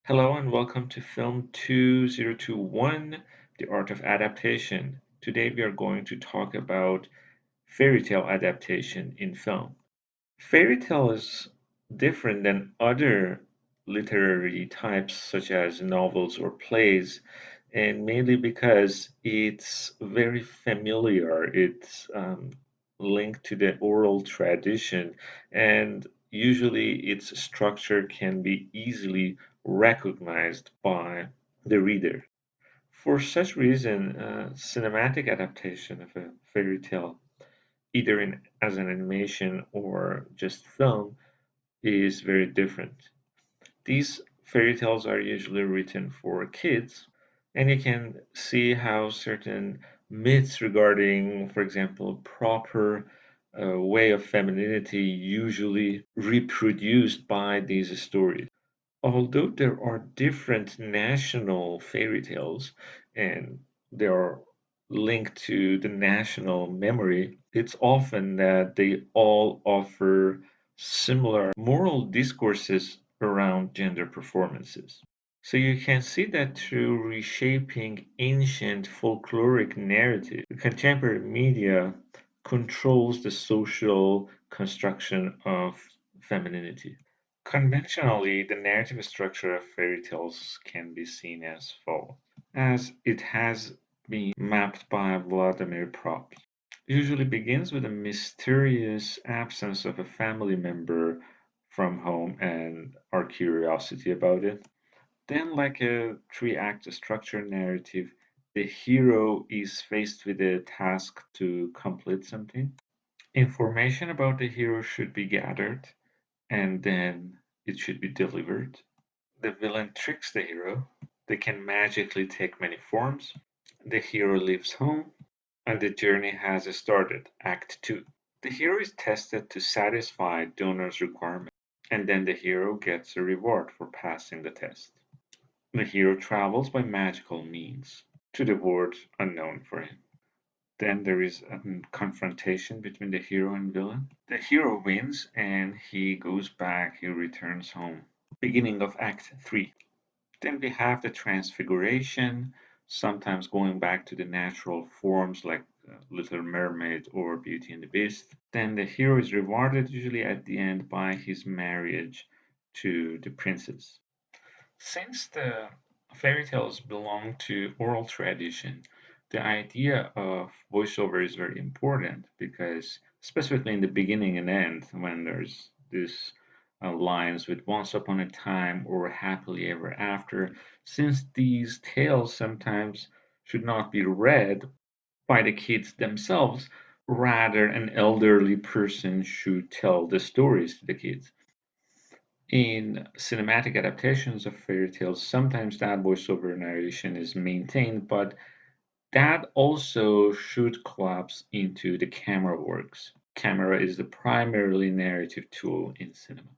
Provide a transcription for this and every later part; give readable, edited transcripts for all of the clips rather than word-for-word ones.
Hello and welcome to Film 2021, The Art of Adaptation. Today we are going to talk about fairy tale adaptation in film. Fairy tale is different than other literary types such as novels or plays, and mainly because it's very familiar. It's linked to the oral tradition, and usually its structure can be easily recognized by the reader. For such reason, cinematic adaptation of a fairy tale, either in as an animation or just film, is very different. These fairy tales are usually written for kids, and you can see how certain myths regarding, for example, proper way of femininity usually reproduced by these stories. Although there are different national fairy tales and they are linked to the national memory, it's often that they all offer similar moral discourses around gender performances. So you can see that through reshaping ancient folkloric narrative, contemporary media controls the social construction of femininity. Conventionally, the narrative structure of fairy tales can be seen as follows, as it has been mapped by Vladimir Prop. Usually begins with a mysterious absence of a family member from home and our curiosity about it. Then, like a three-act structure narrative, the hero is faced with a task to complete something. Information about the hero should be gathered, and then it should be delivered. The villain tricks the hero. They can magically take many forms. The hero leaves home, and the journey has started. Act 2. The hero is tested to satisfy donor's requirement, and then the hero gets a reward for passing the test. The hero travels by magical means to the world unknown for him. Then there is a confrontation between the hero and villain. The hero wins and he goes back, he returns home. Beginning of Act 3. Then we have the transfiguration, sometimes going back to the natural forms like Little Mermaid or Beauty and the Beast. Then the hero is rewarded, usually at the end, by his marriage to the princess. Since the fairy tales belong to oral tradition, the idea of voiceover is very important because, specifically in the beginning and end, when there's this lines with once upon a time or happily ever after, since these tales sometimes should not be read by the kids themselves, rather, an elderly person should tell the stories to the kids. In cinematic adaptations of fairy tales, sometimes that voiceover narration is maintained, but that also should collapse into the camera works. Camera is the primarily narrative tool in cinema.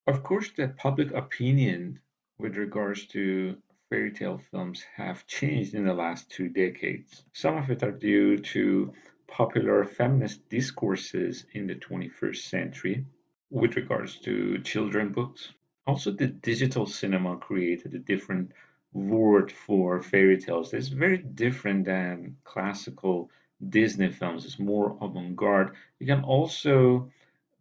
Of course, the public opinion with regards to fairy tale films have changed in the last 2 decades. Some of it are due to popular feminist discourses in the 21st century with regards to children books. Also, the digital cinema created a different word for fairy tales. It's very different than classical Disney films. It's more avant-garde. You can also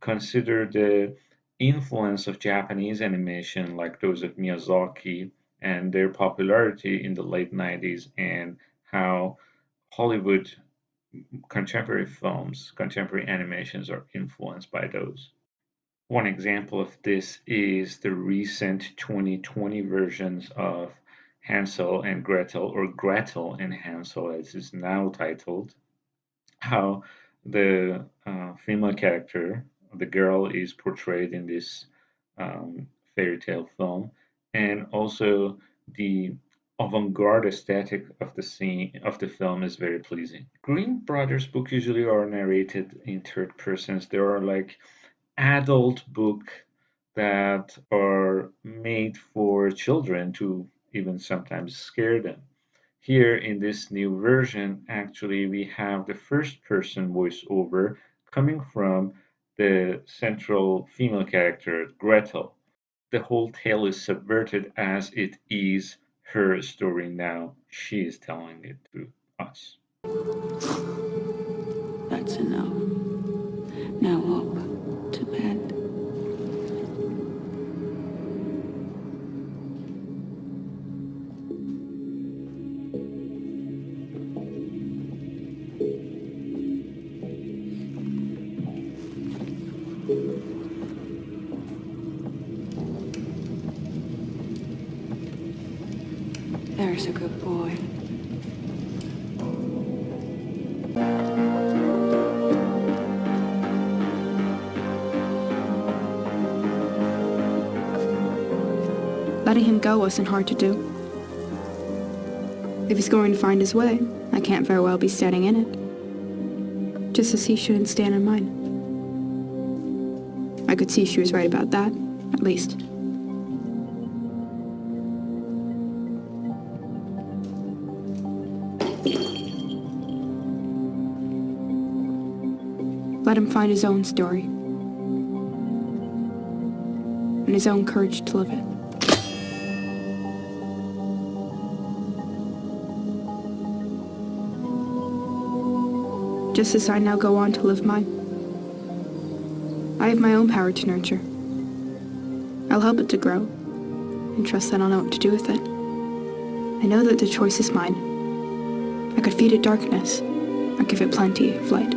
consider the influence of Japanese animation, like those of Miyazaki, and their popularity in the late 90s, and how Hollywood contemporary films, contemporary animations are influenced by those. One example of this is the recent 2020 versions of Hansel and Gretel, or Gretel and Hansel as is now titled, how the female character, the girl, is portrayed in this fairy tale film, and also the avant-garde aesthetic of the scene of the film is very pleasing. Green Brothers books usually are narrated in third persons. There are like adult book that are made for children to even sometimes scare them. Here in this new version, actually, we have the first person voiceover coming from the central female character, Gretel. the whole tale is subverted as it is her story now. She is telling it to us. That's enough. Now up to bed. There's a good boy. Letting him go wasn't hard to do. If he's going to find his way, I can't very well be standing in it. Just as he shouldn't stand in mine. I could see she was right about that, at least. Let him find his own story. And his own courage to live it. Just as I now go on to live mine. I have my own power to nurture. I'll help it to grow, and trust that I'll know what to do with it. I know that the choice is mine. I could feed it darkness, or give it plenty of light.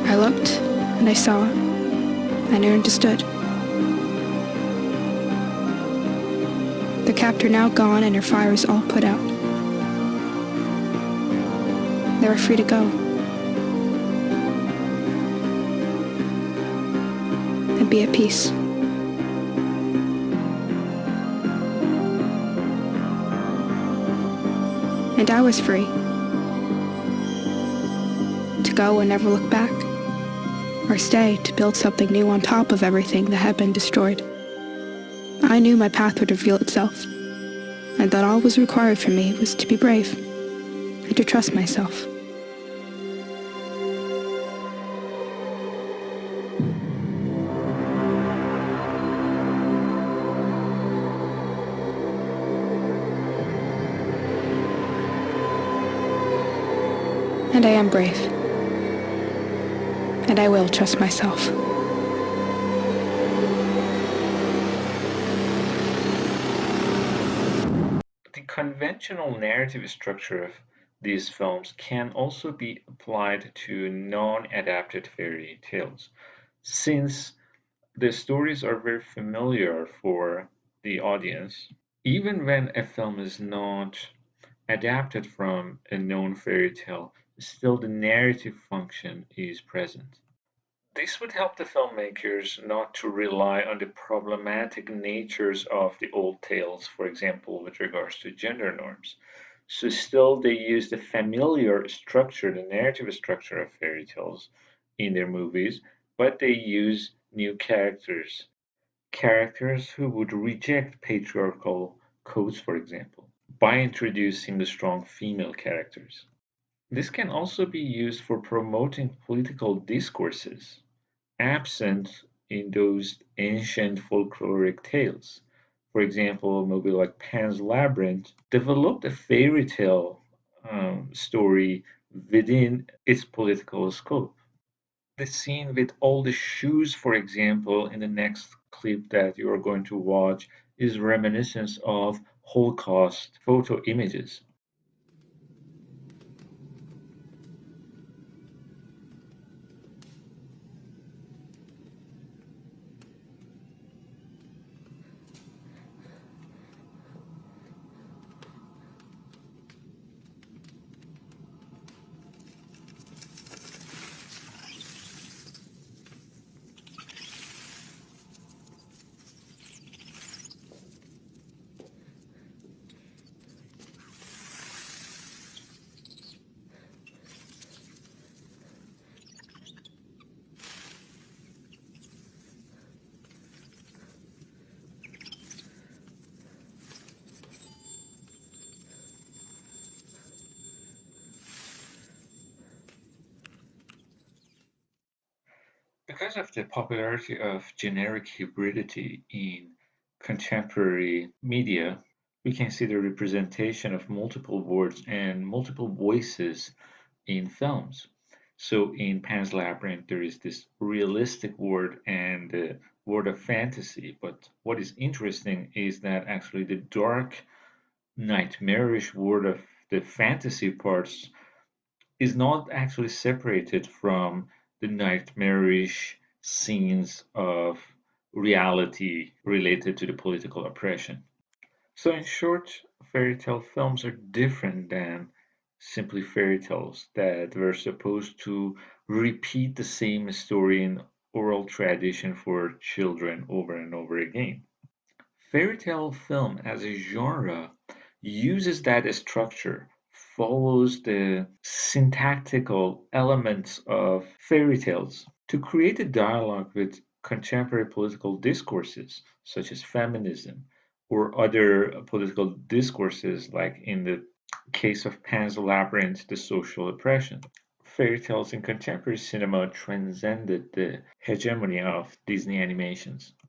I looked, and I saw, and I understood. The captor now gone and her fires all put out. They were free to go. And be at peace. And I was free. To go and never look back. Or stay to build something new on top of everything that had been destroyed. I knew my path would reveal itself, and that all was required from me was to be brave, and to trust myself. And I am brave. And I will trust myself. The conventional narrative structure of these films can also be applied to non-adapted fairy tales, since the stories are very familiar for the audience. Even when a film is not adapted from a known fairy tale, still the narrative function is present. This would help the filmmakers not to rely on the problematic natures of the old tales, for example, with regards to gender norms. So still they use the familiar structure, the narrative structure of fairy tales in their movies, but they use new characters. Characters who would reject patriarchal codes, for example, by introducing the strong female characters. This can also be used for promoting political discourses absent in those ancient folkloric tales. For example, a movie like Pan's Labyrinth developed a fairy tale story within its political scope. The scene with all the shoes, for example, in the next clip that you are going to watch, is reminiscence of Holocaust photo images. Because of the popularity of generic hybridity in contemporary media, we can see the representation of multiple words and multiple voices in films. So in Pan's Labyrinth, there is this realistic world and the world of fantasy. But what is interesting is that actually the dark, nightmarish world of the fantasy parts is not actually separated from the nightmarish scenes of reality related to the political oppression. So, in short, fairy tale films are different than simply fairy tales that were supposed to repeat the same story in oral tradition for children over and over again. Fairy tale film as a genre uses that structure, follows the syntactical elements of fairy tales to create a dialogue with contemporary political discourses, such as feminism or other political discourses, like in the case of Pan's Labyrinth, the social oppression. Fairy tales in contemporary cinema transcended the hegemony of Disney animations.